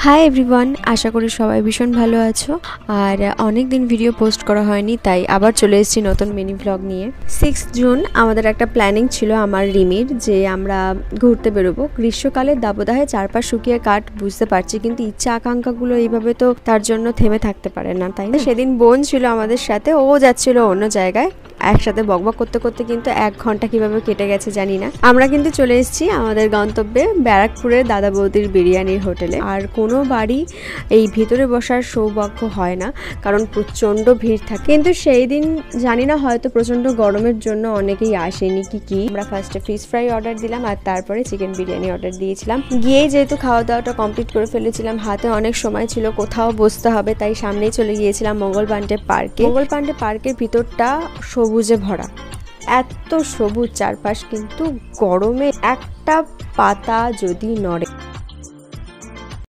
Hi everyone, আশা করি সবাই ভীষণ ভালো আছো। আর অনেক দিন ভিডিও পোস্ট করা হয়নি, তাই আবার চলে এসেছি নতুন মিনি ব্লগ নিয়ে। 6 জুন আমাদের একটা প্ল্যানিং ছিল আমার রিমির, যে আমরা ঘুরতে বেরোবো। গ্রীষ্মকালের দাবদাহে চারপাশ শুকিয়ে কাঠ, বুঝতে পারছি, কিন্তু ইচ্ছা আকাঙ্ক্ষাগুলো এইভাবে তো তার জন্য থেমে থাকতে পারে না, তাই না? সেদিন বোন ছিল আমাদের সাথে, ও যাচ্ছিল অন্য জায়গায়। একসাথে বকবক করতে করতে কিন্তু 1 ঘন্টা কিভাবে কেটে গেছে জানি না। আমরা কিন্তু চলে এসেছি আমাদের গন্তব্যে, ব্যারাকপুরের দাদা বৌদির বিরিয়ানির হোটেলে। আর কোনো বাড়ি এই ভিতরে বসার সৌভাগ্য হয় না, কারণ প্রচণ্ড ভিড় থাকে। কিন্তু সেই দিন জানি না, হয়তো প্রচণ্ড গরমের জন্য অনেকেই আসেনি কি আমরা ফার্স্টে ফিশ ফ্রাই অর্ডার দিলাম, আর তারপরে চিকেন বিরিয়ানি অর্ডার দিয়েছিলাম। গিয়েই যেহেতু খাওয়া দাওয়াটা কমপ্লিট করে ফেলেছিলাম, হাতে অনেক সময় ছিল, কোথাও বসতে হবে, তাই সামনেই চলে গিয়েছিলাম মঙ্গল পান্ডে পার্কে। মঙ্গল পান্ডে পার্কের ভিতরটা সবুজে ভরা, এত সবুজ চারপাশ, কিন্তু গরমে একটা পাতা যদি নড়ে